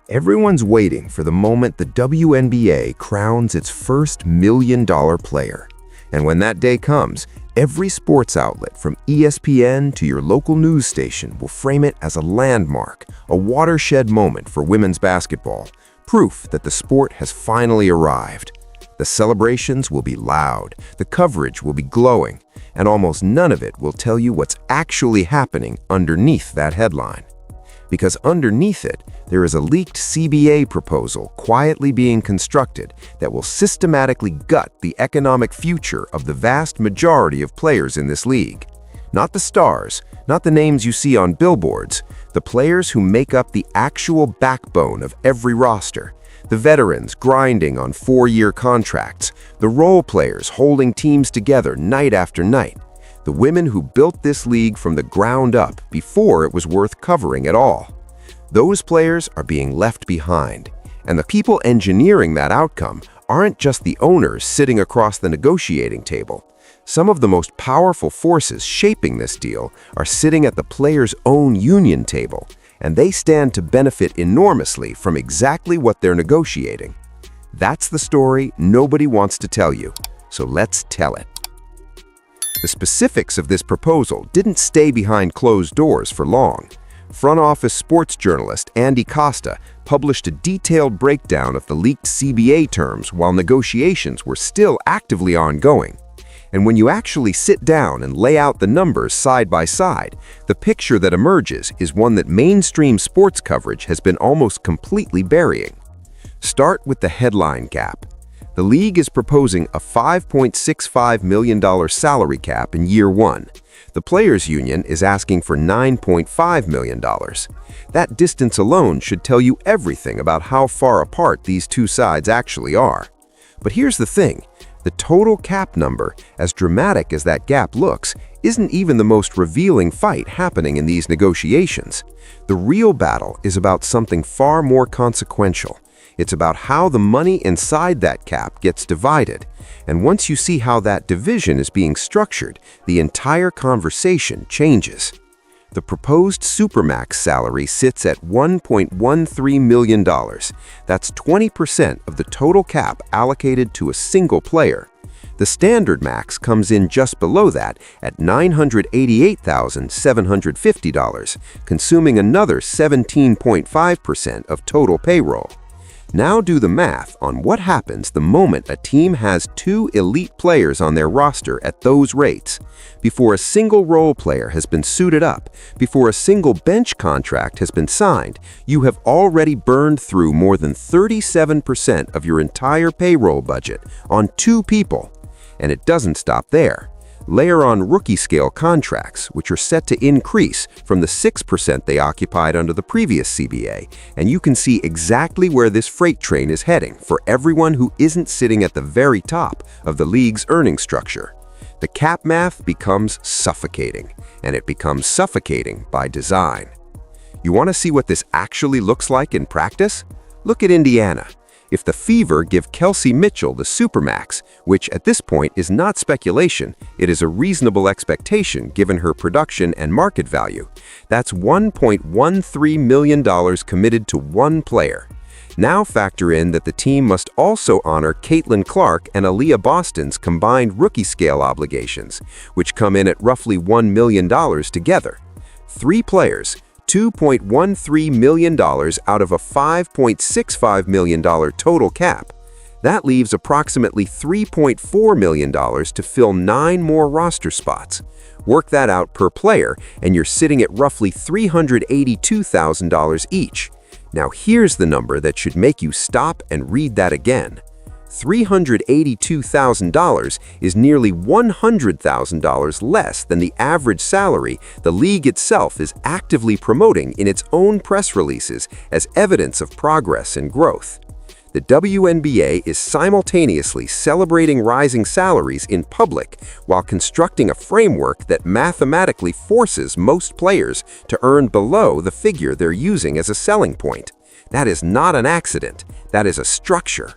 Everyone's waiting for the moment the WNBA crowns its first million-dollar player. And when that day comes, every sports outlet from ESPN to your local news station will frame it as a landmark, a watershed moment for women's basketball, proof that the sport has finally arrived. The celebrations will be loud, the coverage will be glowing, and almost none of it will tell you what's actually happening underneath that headline. Because underneath it, there is a leaked CBA proposal quietly being constructed that will systematically gut the economic future of the vast majority of players in this league. Not the stars, not the names you see on billboards, the players who make up the actual backbone of every roster. The veterans grinding on 4-year contracts, the role players holding teams together night after night. The women who built this league from the ground up before it was worth covering at all. Those players are being left behind, and the people engineering that outcome aren't just the owners sitting across the negotiating table. Some of the most powerful forces shaping this deal are sitting at the players' own union table, and they stand to benefit enormously from exactly what they're negotiating. That's the story nobody wants to tell you, so let's tell it. The specifics of this proposal didn't stay behind closed doors for long. Front office sports journalist Andy Costa published a detailed breakdown of the leaked CBA terms while negotiations were still actively ongoing. And when you actually sit down and lay out the numbers side by side, the picture that emerges is one that mainstream sports coverage has been almost completely burying. Start with the headline cap. The league is proposing a $5.65 million salary cap in year one. The players' union is asking for $9.5 million. That distance alone should tell you everything about how far apart these two sides actually are. But here's the thing. The total cap number, as dramatic as that gap looks, isn't even the most revealing fight happening in these negotiations. The real battle is about something far more consequential. It's about how the money inside that cap gets divided. And once you see how that division is being structured, the entire conversation changes. The proposed supermax salary sits at $1.13 million. That's 20% of the total cap allocated to a single player. The standard max comes in just below that at $988,750, consuming another 17.5% of total payroll. Now do the math on what happens the moment a team has 2 elite players on their roster at those rates. Before a single role player has been suited up, before a single bench contract has been signed, you have already burned through more than 37% of your entire payroll budget on 2 people. And it doesn't stop there. Layer on rookie-scale contracts, which are set to increase from the 6% they occupied under the previous CBA, and you can see exactly where this freight train is heading for everyone who isn't sitting at the very top of the league's earning structure. The cap math becomes suffocating, and it becomes suffocating by design. You want to see what this actually looks like in practice? Look at Indiana. If the Fever give Kelsey Mitchell the supermax, which at this point is not speculation, it is a reasonable expectation given her production and market value, that's $1.13 million committed to one player. Now factor in that the team must also honor Caitlin Clark and Aaliyah Boston's combined rookie scale obligations, which come in at roughly $1 million together. 3 players, $2.13 million out of a $5.65 million total cap. That leaves approximately $3.4 million to fill 9 more roster spots. Work that out per player, and you're sitting at roughly $382,000 each. Now here's the number that should make you stop and read that again. $382,000 is nearly $100,000 less than the average salary the league itself is actively promoting in its own press releases as evidence of progress and growth. The WNBA is simultaneously celebrating rising salaries in public while constructing a framework that mathematically forces most players to earn below the figure they're using as a selling point. That is not an accident. That is a structure.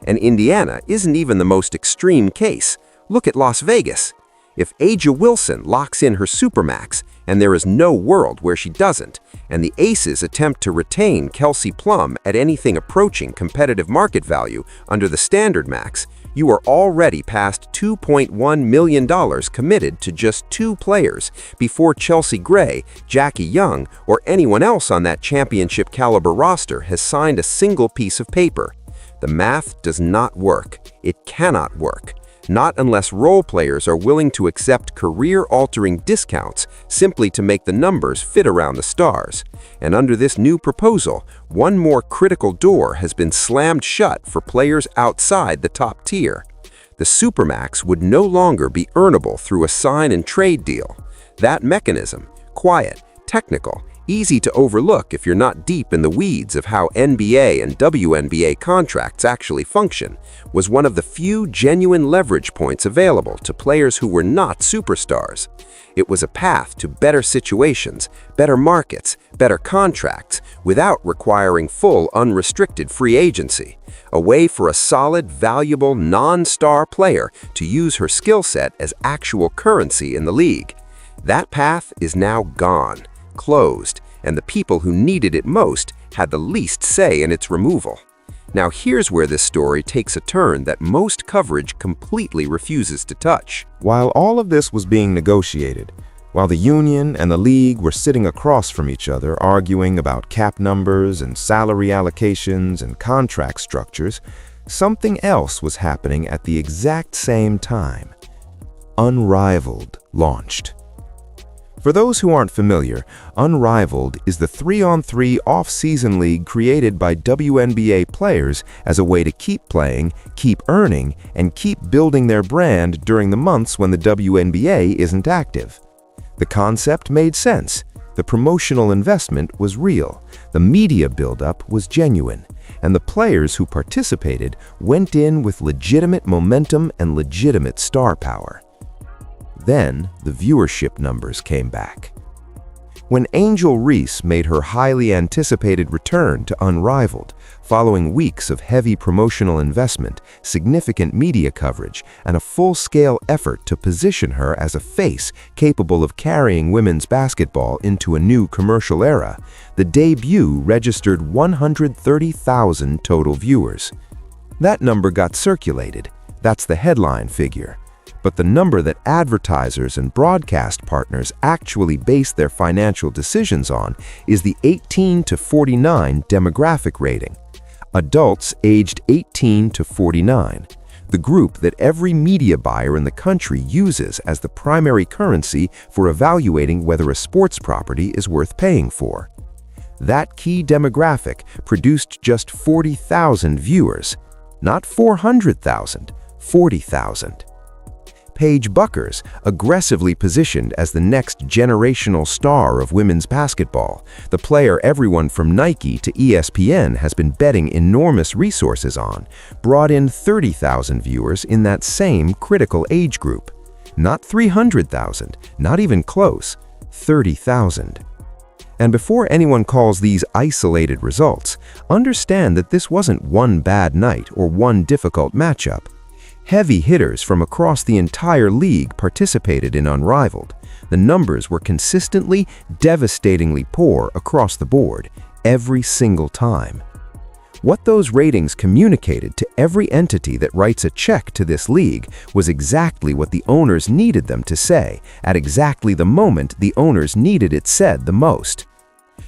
And Indiana isn't even the most extreme case. Look at Las Vegas. If A'ja Wilson locks in her supermax, and there is no world where she doesn't, and the Aces attempt to retain Kelsey Plum at anything approaching competitive market value under the standard max, you are already past $2.1 million committed to just 2 players before Chelsea Gray, Jackie Young, or anyone else on that championship caliber roster has signed a single piece of paper. The math does not work. It cannot work. Not unless role players are willing to accept career-altering discounts simply to make the numbers fit around the stars. And under this new proposal, one more critical door has been slammed shut for players outside the top tier. The supermax would no longer be earnable through a sign-and-trade deal. That mechanism, quiet, technical, easy to overlook if you're not deep in the weeds of how NBA and WNBA contracts actually function, was one of the few genuine leverage points available to players who were not superstars. It was a path to better situations, better markets, better contracts, without requiring full unrestricted free agency. A way for a solid, valuable, non-star player to use her skill set as actual currency in the league. That path is now gone. Closed, and the people who needed it most had the least say in its removal. Now here's where this story takes a turn that most coverage completely refuses to touch. While all of this was being negotiated, while the union and the league were sitting across from each other arguing about cap numbers and salary allocations and contract structures, something else was happening at the exact same time. Unrivaled launched. For those who aren't familiar, Unrivaled is the 3-on-3 off-season league created by WNBA players as a way to keep playing, keep earning, and keep building their brand during the months when the WNBA isn't active. The concept made sense. The promotional investment was real. The media buildup was genuine. And the players who participated went in with legitimate momentum and legitimate star power. Then, the viewership numbers came back. When Angel Reese made her highly anticipated return to Unrivaled, following weeks of heavy promotional investment, significant media coverage, and a full-scale effort to position her as a face capable of carrying women's basketball into a new commercial era, the debut registered 130,000 total viewers. That number got circulated. That's the headline figure. But the number that advertisers and broadcast partners actually base their financial decisions on is the 18 to 49 demographic rating. Adults aged 18 to 49, the group that every media buyer in the country uses as the primary currency for evaluating whether a sports property is worth paying for. That key demographic produced just 40,000 viewers, not 400,000, 40,000. Paige Buckers, aggressively positioned as the next generational star of women's basketball, the player everyone from Nike to ESPN has been betting enormous resources on, brought in 30,000 viewers in that same critical age group. Not 300,000, not even close, 30,000. And before anyone calls these isolated results, understand that this wasn't one bad night or one difficult matchup. Heavy hitters from across the entire league participated in Unrivaled. The numbers were consistently, devastatingly poor across the board, every single time. What those ratings communicated to every entity that writes a check to this league was exactly what the owners needed them to say, at exactly the moment the owners needed it said the most.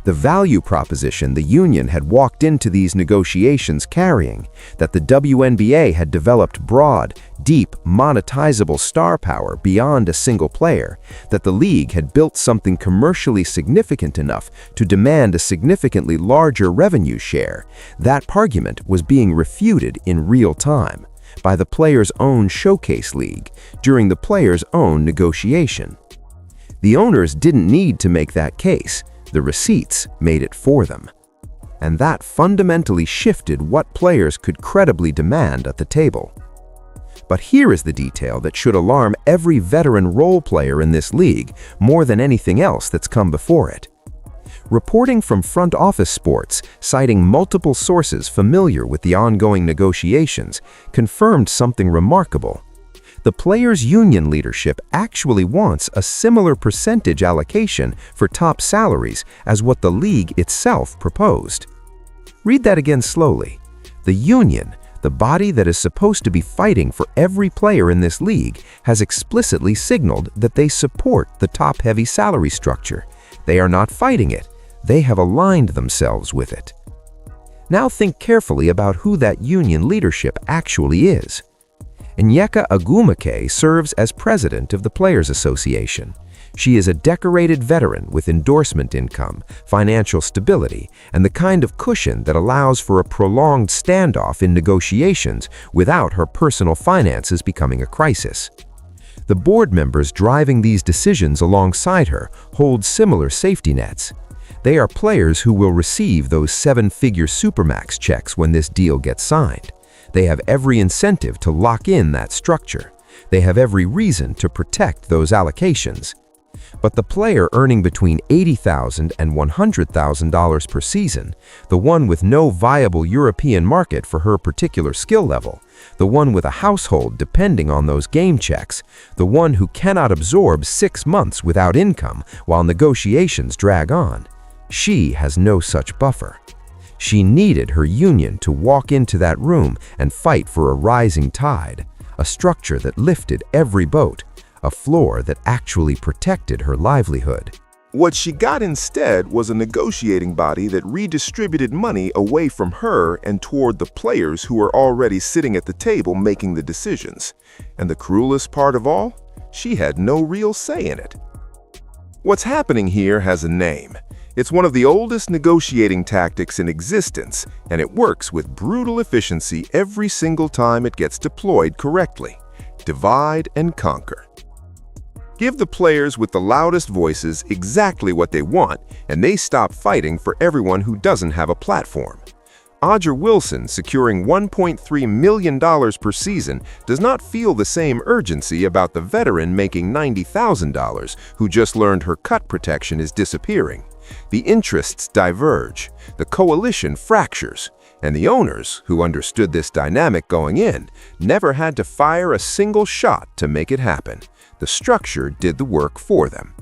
The value proposition the union had walked into these negotiations carrying, that the WNBA had developed broad, deep, monetizable star power beyond a single player, that the league had built something commercially significant enough to demand a significantly larger revenue share, that argument was being refuted in real time by the players' own showcase league during the players' own negotiation. The owners didn't need to make that case. The receipts made it for them. And that fundamentally shifted what players could credibly demand at the table. But here is the detail that should alarm every veteran role player in this league more than anything else that's come before it. Reporting from Front Office Sports, citing multiple sources familiar with the ongoing negotiations, confirmed something remarkable. The players' union leadership actually wants a similar percentage allocation for top salaries as what the league itself proposed. Read that again slowly. The union, the body that is supposed to be fighting for every player in this league, has explicitly signaled that they support the top-heavy salary structure. They are not fighting it. They have aligned themselves with it. Now think carefully about who that union leadership actually is. Onyeka Agumake serves as president of the Players Association. She is a decorated veteran with endorsement income, financial stability, and the kind of cushion that allows for a prolonged standoff in negotiations without her personal finances becoming a crisis. The board members driving these decisions alongside her hold similar safety nets. They are players who will receive those seven-figure supermax checks when this deal gets signed. They have every incentive to lock in that structure. They have every reason to protect those allocations. But the player earning between $80,000 and $100,000 per season, the one with no viable European market for her particular skill level, the one with a household depending on those game checks, the one who cannot absorb 6 months without income while negotiations drag on, she has no such buffer. She needed her union to walk into that room and fight for a rising tide, a structure that lifted every boat, a floor that actually protected her livelihood. What she got instead was a negotiating body that redistributed money away from her and toward the players who were already sitting at the table making the decisions. And the cruelest part of all, she had no real say in it. What's happening here has a name. It's one of the oldest negotiating tactics in existence, and it works with brutal efficiency every single time it gets deployed correctly. Divide and conquer. Give the players with the loudest voices exactly what they want, and they stop fighting for everyone who doesn't have a platform. Audra Wilson securing $1.3 million per season does not feel the same urgency about the veteran making $90,000 who just learned her cut protection is disappearing. The interests diverge, the coalition fractures, and the owners, who understood this dynamic going in, never had to fire a single shot to make it happen. The structure did the work for them.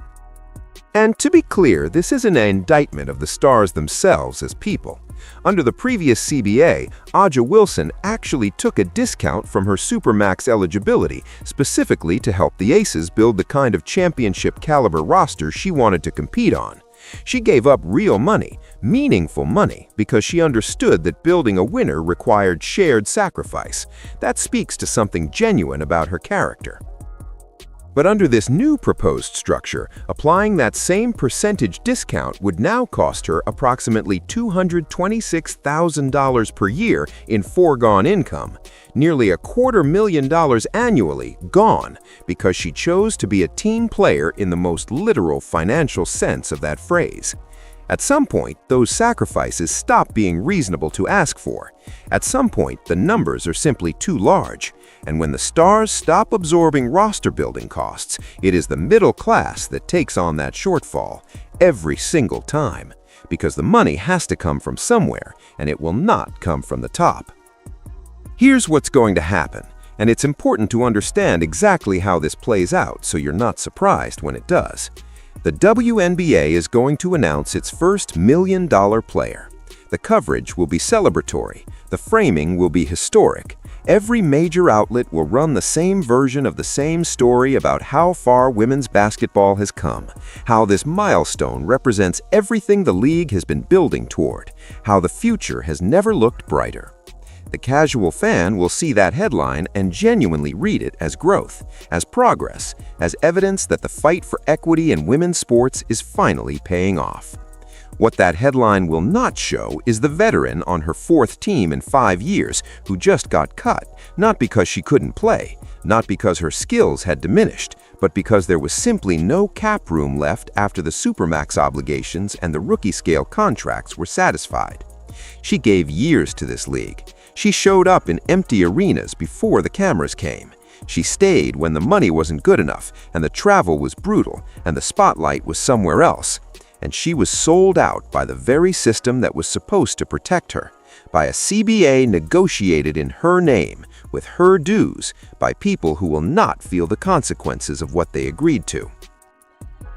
And to be clear, this isn't an indictment of the stars themselves as people. Under the previous CBA, Audra Wilson actually took a discount from her supermax eligibility, specifically to help the Aces build the kind of championship-caliber roster she wanted to compete on. She gave up real money, meaningful money, because she understood that building a winner required shared sacrifice. That speaks to something genuine about her character. But under this new proposed structure, applying that same percentage discount would now cost her approximately $226,000 per year in foregone income, nearly $250,000 annually gone because she chose to be a team player in the most literal financial sense of that phrase. At some point, those sacrifices stop being reasonable to ask for. At some point, the numbers are simply too large. And when the stars stop absorbing roster-building costs, it is the middle class that takes on that shortfall every single time, because the money has to come from somewhere, and it will not come from the top. Here's what's going to happen, and it's important to understand exactly how this plays out so you're not surprised when it does. The WNBA is going to announce its first million-dollar player. The coverage will be celebratory. The framing will be historic. Every major outlet will run the same version of the same story about how far women's basketball has come, how this milestone represents everything the league has been building toward, how the future has never looked brighter. The casual fan will see that headline and genuinely read it as growth, as progress, as evidence that the fight for equity in women's sports is finally paying off. What that headline will not show is the veteran on her 4th team in 5 years who just got cut, not because she couldn't play, not because her skills had diminished, but because there was simply no cap room left after the supermax obligations and the rookie-scale contracts were satisfied. She gave years to this league. She showed up in empty arenas before the cameras came. She stayed when the money wasn't good enough, and the travel was brutal, and the spotlight was somewhere else. And she was sold out by the very system that was supposed to protect her. by a CBA negotiated in her name, with her dues, by people who will not feel the consequences of what they agreed to.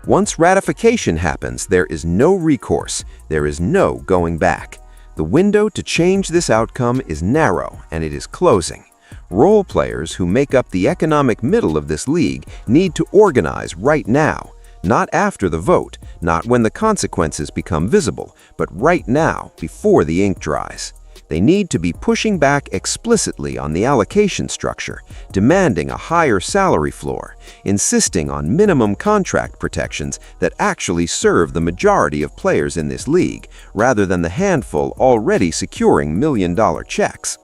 Once ratification happens, there is no recourse, there is no going back. The window to change this outcome is narrow, and it is closing. Role players who make up the economic middle of this league need to organize right now, not after the vote, not when the consequences become visible, but right now, before the ink dries. They need to be pushing back explicitly on the allocation structure, demanding a higher salary floor, insisting on minimum contract protections that actually serve the majority of players in this league, rather than the handful already securing million-dollar checks.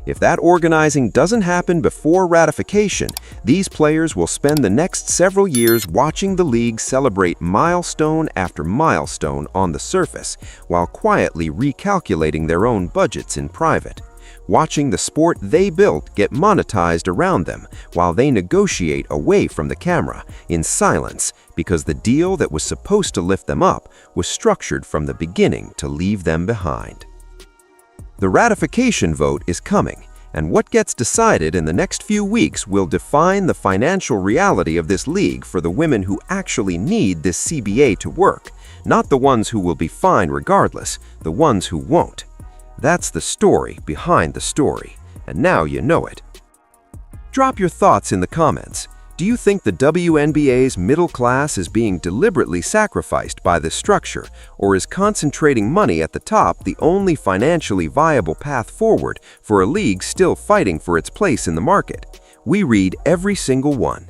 If that organizing doesn't happen before ratification, these players will spend the next several years watching the league celebrate milestone after milestone on the surface, while quietly recalculating their own budgets in private. Watching the sport they built get monetized around them, while they negotiate away from the camera, in silence, because the deal that was supposed to lift them up was structured from the beginning to leave them behind. The ratification vote is coming, and what gets decided in the next few weeks will define the financial reality of this league for the women who actually need this CBA to work, not the ones who will be fine regardless, the ones who won't. That's the story behind the story, and now you know it. Drop your thoughts in the comments. Do you think the WNBA's middle class is being deliberately sacrificed by this structure, or is concentrating money at the top the only financially viable path forward for a league still fighting for its place in the market? We read every single one.